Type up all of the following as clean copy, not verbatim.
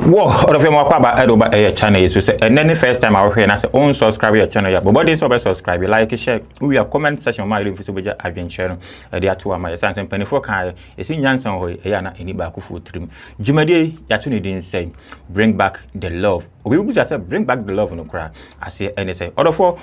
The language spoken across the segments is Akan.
Whoa, all of them are about Edoba a channel. So say, and then the first time I was here and I say, own subscribe your channel. Yeah, but what is over subscribe? Like, share. We are comment section. My link is over there. I've been sharing. They are two of my sons and penny for kind. It's in Jansen or Yana any back food trim. Jumadi, Yatuni didn't say, bring back the love. We will just say, bring back the love in the crowd. I say, and they say, all of all,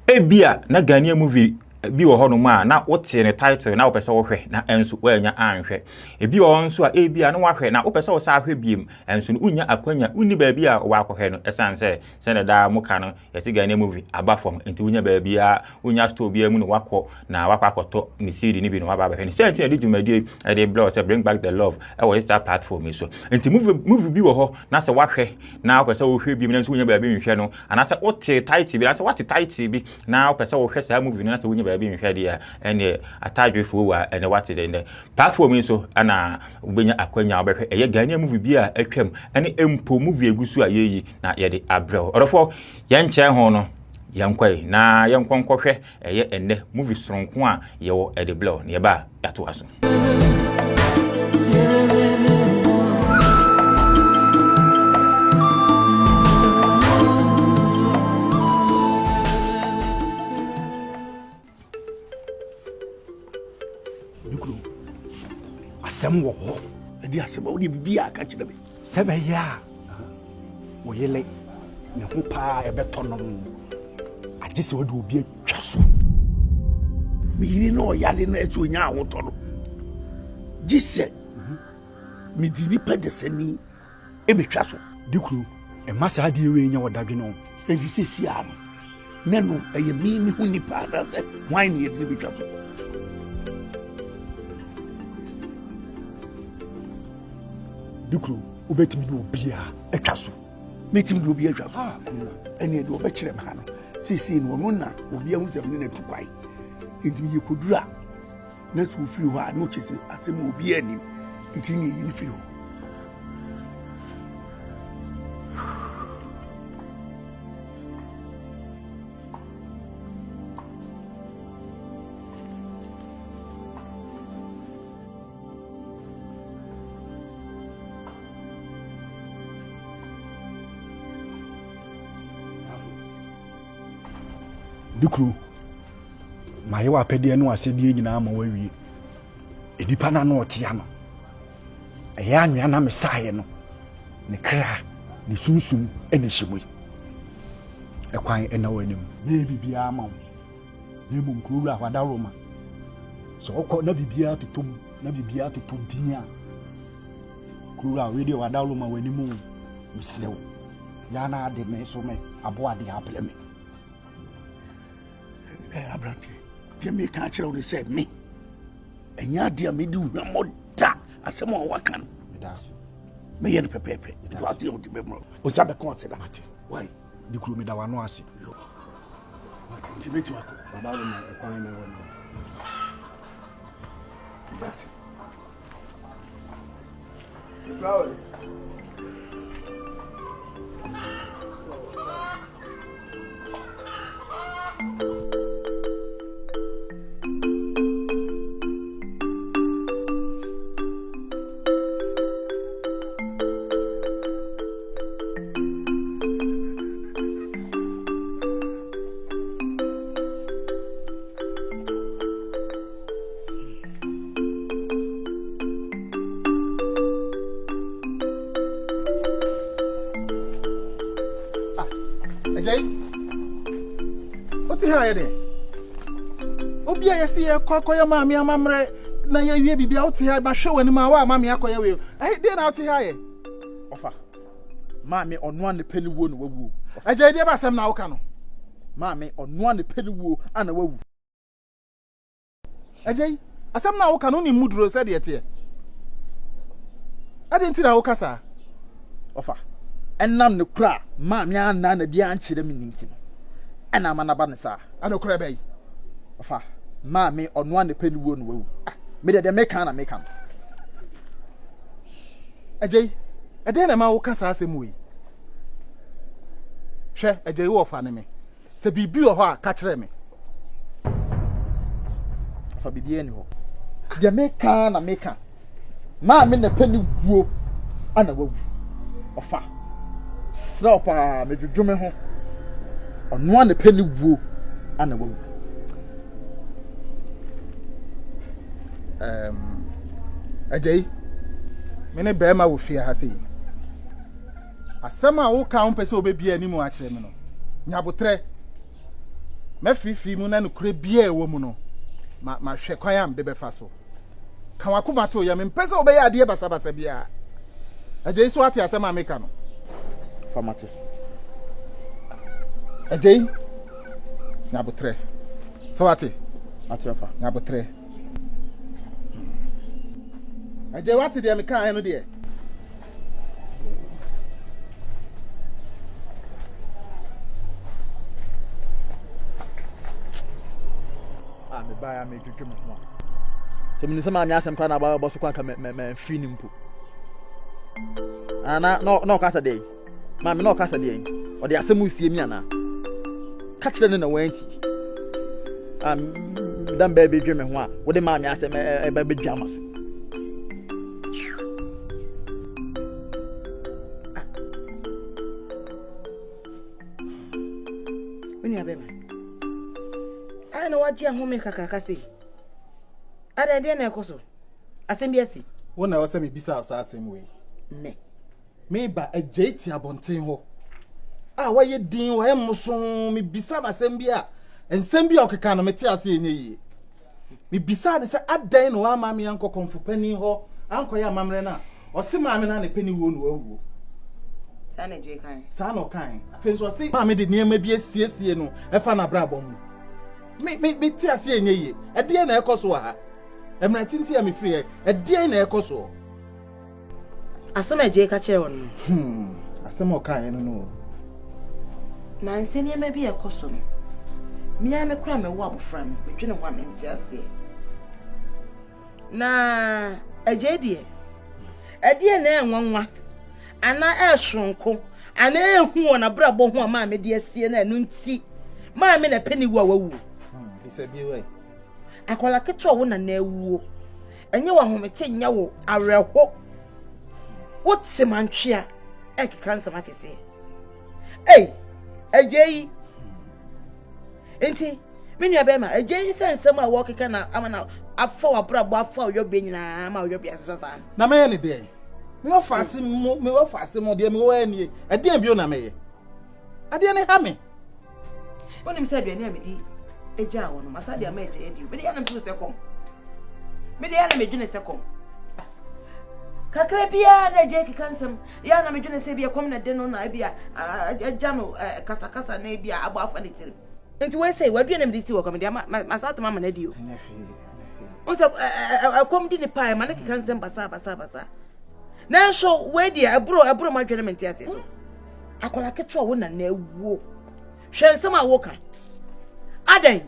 a beer, na Ghanaian movie. Bi wo ho no ma na wote ne title na wopese wo hwe na enso wanya anhwe ebi wo nso a ebia na wahwe na wopese wo sa ahwe biem enso unya akwanya uni ba bia wo akwohwe no esan se na da muka no yesi Ghanaian movie abafom enti unya ba bia unya store bia mu no wakọ na wakwakoto ni CD ni bi no waba ba hwe ni se enti de dwumadie de blog say bring back the love e wo Insta platform so enti movie bi wo ho na se wahwe na wopese wo hwe biem na enso unya ba bia nhwe no ana se wote title bi na se wote title bi na wopese wo hwe sa movie na se unya be nhwede ene atadwefo wa ene wate de platform so ana ubenya akwanya obehwe eye Ghanaian movie bi a atwam ene empo movie egusu a yeyi na ye de abrel orofo ye nche ho no yankwai na yankonkwohwe eye ene movie soronko a ye wo e de blow ne ba yato aso Asem wo ho edi asem wo di bibia ka kire be sebe ya wo yele ne ho pa e beto no agese wo di obi atwa so mi yiri no yale no etu onya ahoto no gise mi di ni pedesani e betwa so dikuru e masa ade we nya wodadwe no e di sesi ano nenu e ye mi hu ni pa da se wine ye di betwa so dikuru ubetimi do bia etwa so metimi do bia atwa ha ene do be kire ma no sisi no no na obi ahu se no na tukwai enti ye kodura na tu firi ho a no chese asem obi anim enti ni yi firi ho dikuru maye wa pede no asedi nyina ma wawie edipa na no otia no eya anwea na mesaye no ne kra ne sunsun ene hyemoi ekwan ena wanim na bibia ma na mum kuro ahwada roma so okọ na bibia totom na bibia totom dinya kuro a we wada roma wanim mislew ya na de me so me abo ade apele me Abrante, they make a child said me. And ya dear me do no more that as some more Akan. It does. Me and Pepe, it was the only member. Was that a concert? Why? The crew made our no see. Intimate work about a fine. That's it. Obi ayesi ye kwakoya maami amamre na ye wie bibia wote ha ba hwe wani ma wa maami akoya we de na wote ha ye ofa maami ono an pani wo no wawu aje de ba sam na woka no maami ono an pani wo ana wawu aje asam na woka no ni muduro se de te ade nti na woka sa ofa enam ne kura maami anna na dia ankyere me ninti ana manaba ne sa ana kura bai ofa maami ono an pani wo no wawu me de meka na meka aje ade na ma woka sa asem we hwe aje wo fa ne me se bibi wo ho a ka kire me fa bibi ani ho de meka na meka maami na pani wo ana wawu ofa sropa me dwodwome ho ono an pe ni wuo ana wawu ajay mene be ma wo fie ha sei asema wo ka pese obebia animu a kire me no nyabotre mafifi mu na no kure bia ewo mu no ma hwe kwan am de befa so kan wakoma to ya me pese obeya ade basa basa bia ajay so ate asema meka no famate ajay nyabotre so ate ate fa nyabotre ajay wate de meka an no de me buy me dwodwome ho so me sama anya asem kwa na ba so kwa ka me free ni mpo ana no kasa dey ma me no kasa dey o de asem usie mi ana ka kire ne na wanti dan ba be dwome ho a wo de ma anya asem e ba bedwa maso Wini abeba na waji ahome kakaka sei ada de na ekoso asem bi asi wona wo se me bisa asa asem we me ba ajeti abonten ho waye din wo emso me bisa asem bi a ensem bi okeka no mete ase enye yi me bisa ne se adan no ama me yanko konfu pani ho anko ya mamre na o se ma me na ne pani wo no awuo sa na je kan sa no kan afen so se ma me de niam bi asiesie no efa na bra bom me ti ase enye yi ede na ekoso ha emra tinti ya me free ede na ekoso asema je ka kire won asema o kan no na nseni ma bi ekoso no mi ya me kura me wo abofra me dwene ho amenti ase na eje die ede na enwanwa ana ehwonko ana ehu na brabo ho ma me de asie na enu nti ma me na peni wo awu isabi we akola keto wo na awuo enye wa homete nya wo areho wote mantwea ekeka nsama kese ejeyi enti menu abema ejeyi sensem a wo keka na amana afa wa brabo afa wo yobe nyina ama wo yobe asasa na me ne de me ofase mo de me wo ani ade bi o na me ye ade ne ha me wonim se aduane amedi eja wo no masade ama eja edi me de ya na me se kom me de ya na me dwene se kom kakra bia na eja kikansem ya na me dwene se bia kom na de no na bia eja no kasa na bia abo afa ne tiri enti we say wadua na me de ti wo kom de masate mama na dio onse kom di ne pai ma na kikansem basa na so we dia aburo ma dwene me ntia se so akola keto wo na awuo hwensem a wo ka adan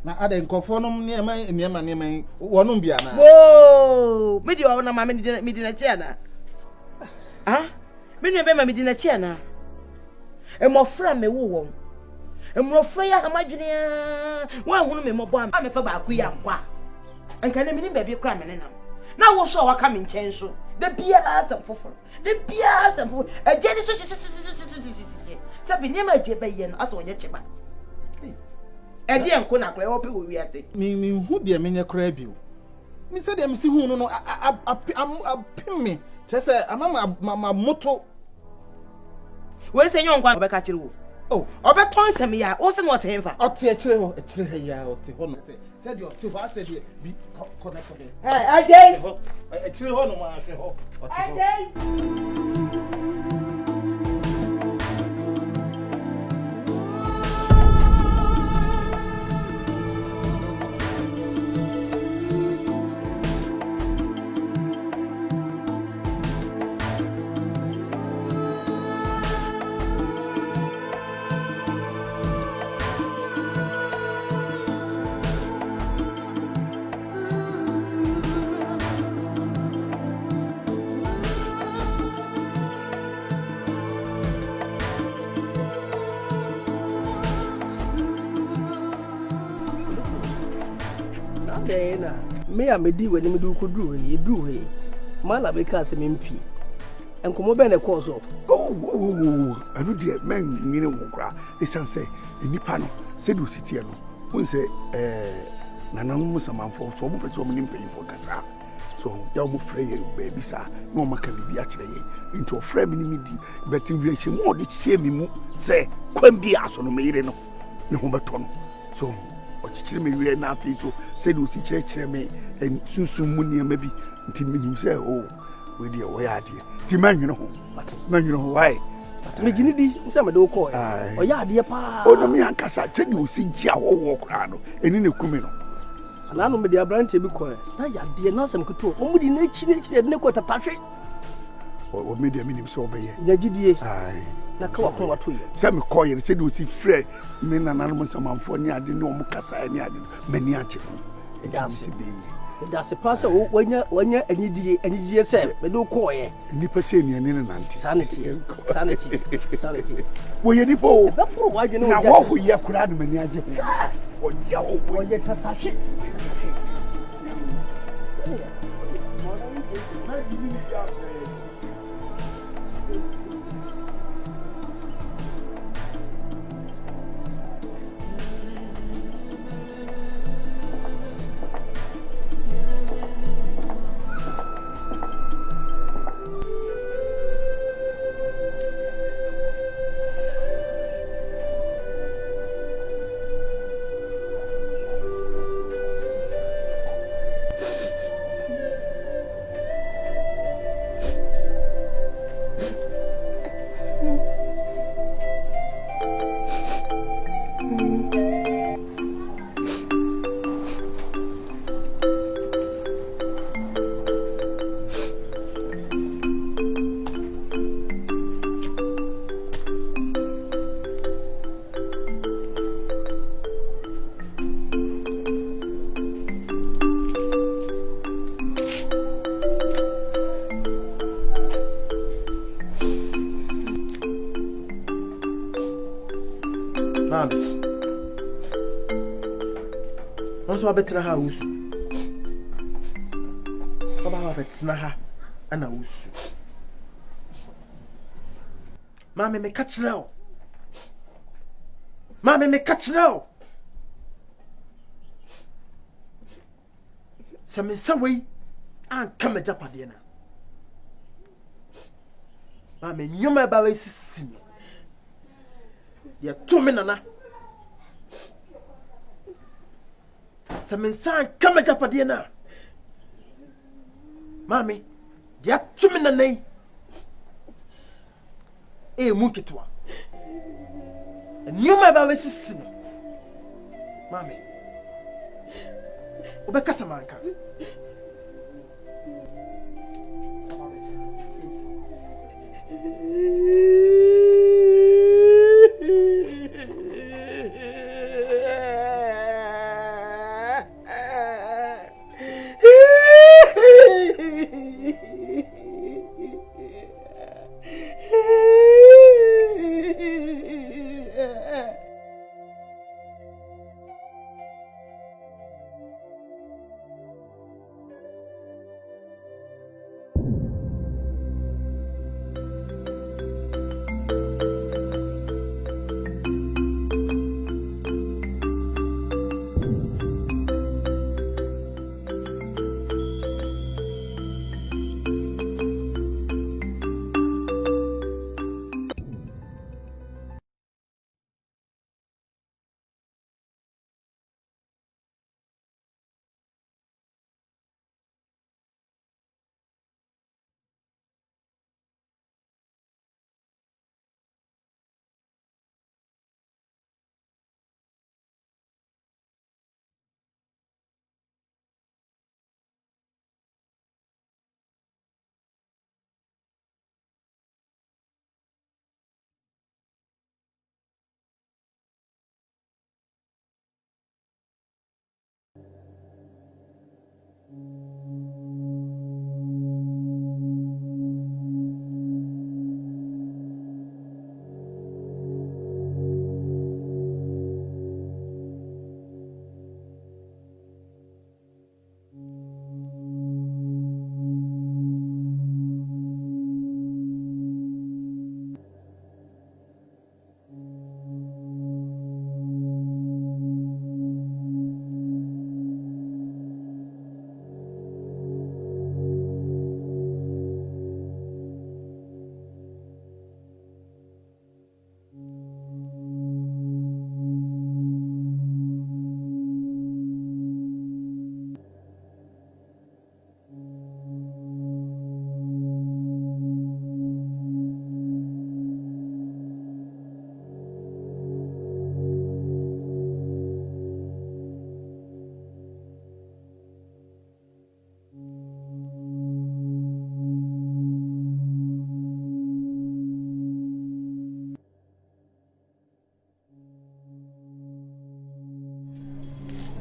na adan kofo no niema wonum bia na wo me di wo na ma me di na chia na me be ma me di na chia na emofra me wo won emofra ya hamadwene wa hunu me mobo am me fa ba akuya nkwa anka na me ni ba bi kra me na wo so waka me nchen so de bia asem foforo eje ni so sabi niema eje ba ye no aso onye cheba edi enko na kra ope wo wiate mi hu de menye kra bio mi se de mi si hu no apim me chese amama moto we se nyon kwa obeka kire wo obeton sem ya wo se no otemfa ote kire ya ote ho no se de ote ho ase de bi connect ajay kire ho no ma hwe ho ote ho ajay me a medi wani me du ko duru he mala be ka se me mpi enkomo be na cause so anu de men nyine wo kra esan say enipa no se do sitie no won say nananom musamanfo so mo pete o mo nimpanyifo kasa so ya mo frɛ ye baby sa no maka bibi a kyerɛ ye into frɛ me ni di beti wiehye mo de kyerɛ me mu sɛ kwam bi aso no meyire no ne ho beto no so o kyerɛ me wie na afi so sɛ do si kyerɛ me susu mu niam bi nti me nim sɛ we dey wo ya ade ti manwene ho why me gini di nse me de wo ko o ya ade pa o no me ankasa kyɛ de o si gia wo kra no eni ne kumi no ana no me de abrante bi ko na ya de na asem keto o mu di na echi de ne ko tatahwe o me de minim so obeye nya gidie na ka wa kon wato ye se me ko ye se de o si frɛ me nananom samanfo ni ade ne o mu kasa ni ade mani ache no da se be da se pa se wanya anyidie se me do ko ye nipa se ni ne nanti sanity wo ye nipa o be pro wa dwene na wo ye kura de mani ache o ya o ye tatahwe so abetra ha owusu baba abetra ha ana owusu mama me kachirawo se me sawei an kama japade na mama nyoma ba we sisi ya to me nana Saminsan kama japade na mami dia tumi na nei munketwa nyuma ba wesisi no mami obekasa manka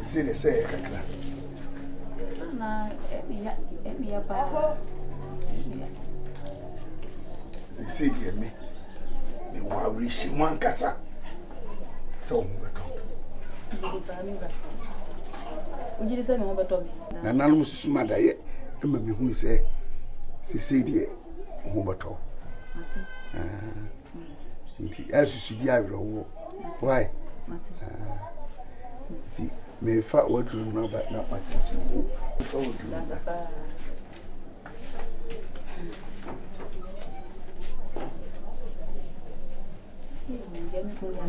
say the say kakra. Na emi pa. Say dear me wa wishi mwan kasa. So mo beto. Ujiri say mo beto bi. Na nanu Susu madaye e ma me hu say dear mo beto. Nti Susu di awro wo. Why? Nti me fa wodru no ba na pa chichi. Fa wodru. J'aime qu'on y a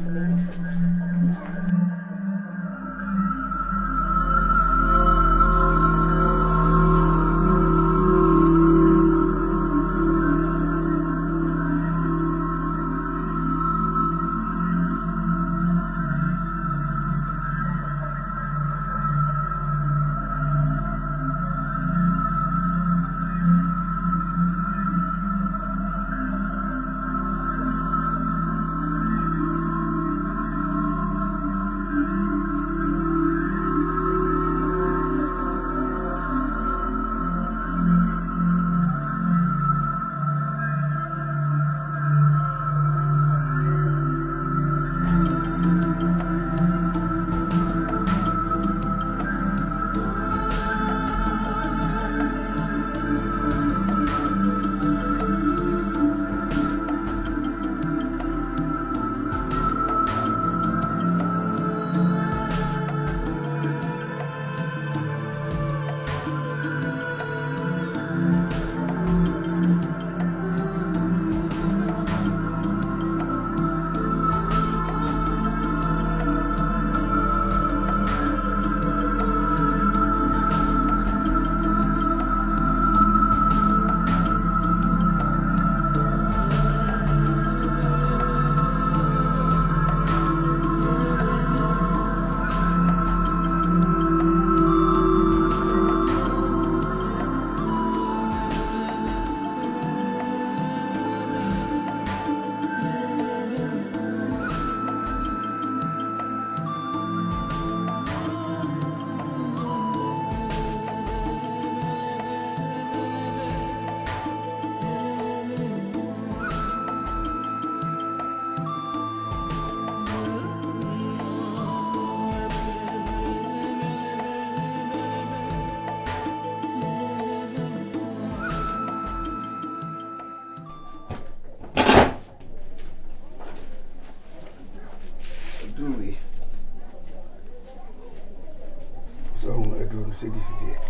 Say this is it.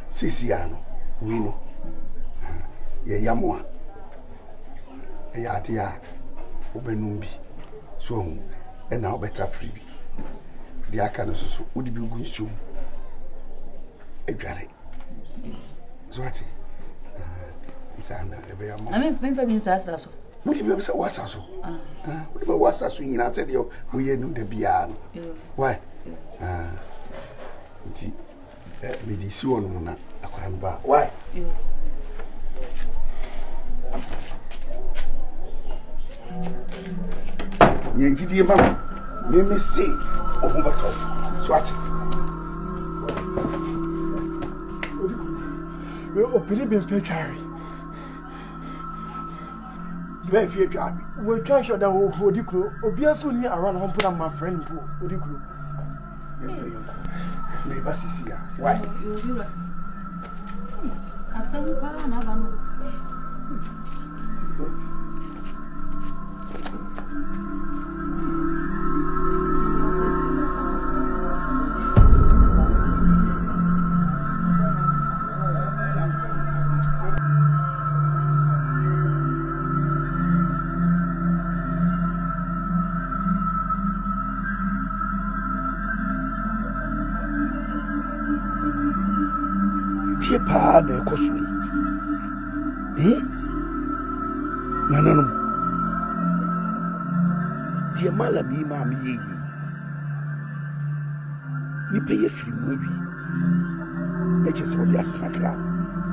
Sisiano, we know. Ye yamwa. Ya dia obenumbi. So and now better free. The Akan Susu would be good soon. A granny. So what? This I mean, maybe Sasso. Would you be what's also? What's us when I tell you we knew the piano? Why? Me di si wonu na akwan ba. Why? Ye gidi ma me say ohun ba to. So what? We opini be fe tware. Be fe tware. We try sure that odikuro obi aso ni around home put am my friend po odikuro. Me basisia. Why? Pa na ekosui nanano die mala mi ma mi yi ni peye free mu wi e che se odi asakra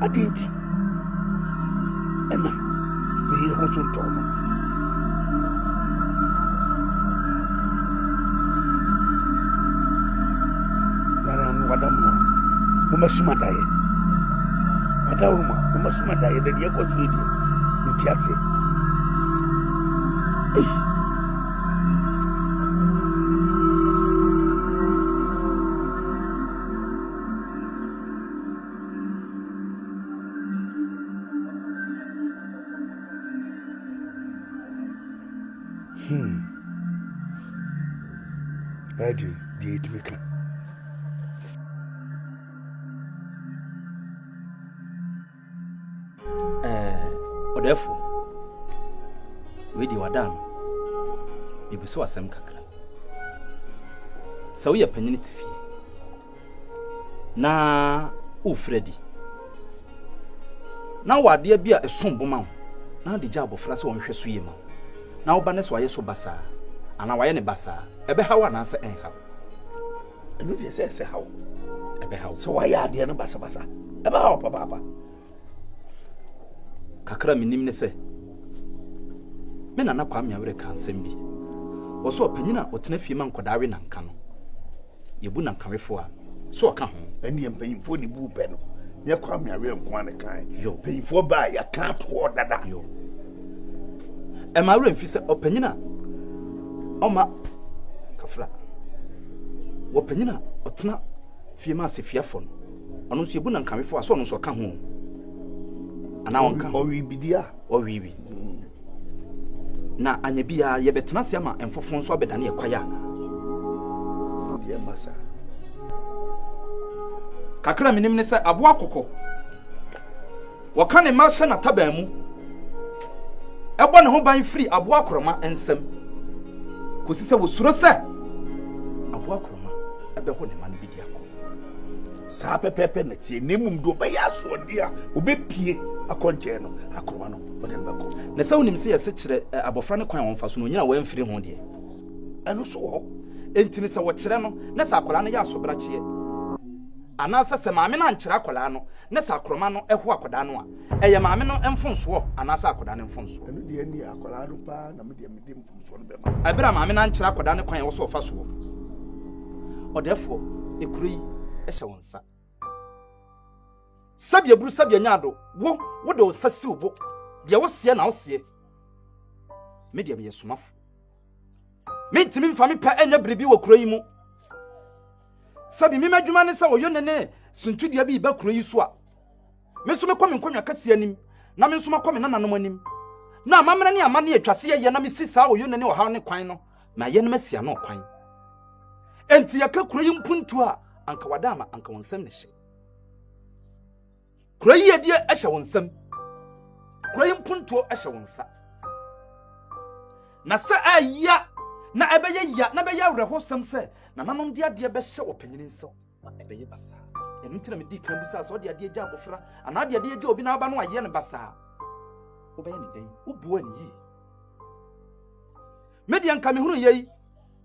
adenti ena me yi ho so ntono Umasuma daye. Madawuma, umasuma daye da dia ko tuidi. Ntiase. Adi, di itmika. Odefo. We di wadam. Ibuso asem kakra. Sa wo ye panyini tifi. Na o Freddy. Na wade bia esom boma wo. Na de gya abofra se wonhwe so yema. Na wo ba ne so aye so basa. Ana waye ne basa. Ebe hawa na asa en hawa. Enu de se hawo. Ebe hawa. So waye ade no basa basa. Ebe hawo papa. Kakra minim ne se. Me nana kwa miawre kan sembi. Wo so opanyina otena fie man kodawe na nka no. Yebu na nkanwefo a so oka ho. Eni empanyimfo ni bu pe no. Nye kwa miawe nko an kan. Yo panyimfo ba ya kan to dada. Yo. E ma wura mfi se opanyina Oma kafra. Wo panyina otena fie ma se fiafo no. Ono so yebu na nkanwefo a so ono so oka ho. Ana wonka owi bidia owiwi na anya bia ye betena se ama enfofo nso abedane ekwaya ye masa kakra minim ne se abo akoko woka ne ma hye na taban mu ebo ne ho ban firi abo akoroma ensem kosi se wo suro se abo akoroma ebe ho ne ma no bidia ko sa pepepe na tie nemum do ba ya so dia obepie akonche no akoroma no ode mbako na sa wonim se yese kire abofra ne kwan wonfa so no nyina wamfiri ho de eno so ho entini se wo kire no na sa akola no ya so bra chie ana se maame na nkire akola no na sa akoroma no eho akoda no a eye maame no emfonso ana sa akoda no emfonso eno de ani akola no pa na me de mfonso no be ma abira maame na nkire akoda ne kwan wo so fa so odefo ekuri ehye wonsa sabia buru sabia nyado wo de osasi obo bia wo sie na wo sie media me yesomafo mentimi mfa me pa enya bribi wo kuro yi mu sabi me madwuma ne sa oyo nene suntudua bi ba kuro yi so a me so me kwame nkonwa kase anim na me so makwame nananom anim na amamra ne amane atwase ye na me sisa oyo nene ohaw ne kwan no ma ye no masia no kwan enti yaka kuro yi mpuntu a anka wadama anka wonsam ne hye kuro yi die ehye wonsam kuro yi mpuntu ehye wonsa na sa aya na ebeye ya na be ya wreho sam se na nanom dia de be hye opanyini nso na ebeye basa enu ntina me di kan busa so de ade agya abofra ana de ade agya obi na aba no aye ne basa obeye ne den ubuwa ni yi media nka me hunu yei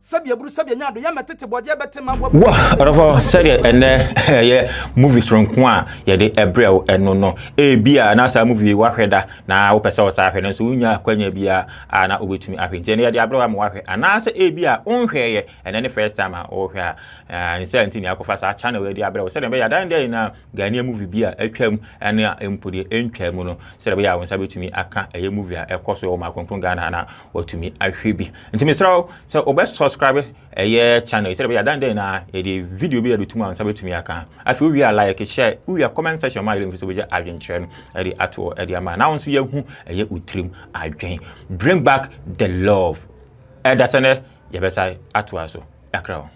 sabia buru sabia nyado ya metete bode bete mabwa wa rofo said ene ye movie tronko a ye de ebrel eno no e bia na sa movie wa hweda na wo pese wo sa hwe no so unya kwanya bia na obetumi ahwe nti ne ye de abrel am wa hwe ana sa e bia onhwe ye ene ne first time a wo hwe a nse ntini akofa sa channel we de abrel said be ya dan dey na Ghanaian movie bia atwam ene empode entwam no said be ya won sa betumi aka eye movie a ekoso wo ma konkron Ghana na watumi ahwe bi nti misraw se obes subscribe channel instead of ya dan na the video be do tuma sabe tumi aka afi we like share we comment section ma ile so be adwenkyere no the atsu the ama now so ye hu utrim adwen bring back the love that's ne ye be say atsu aso yakra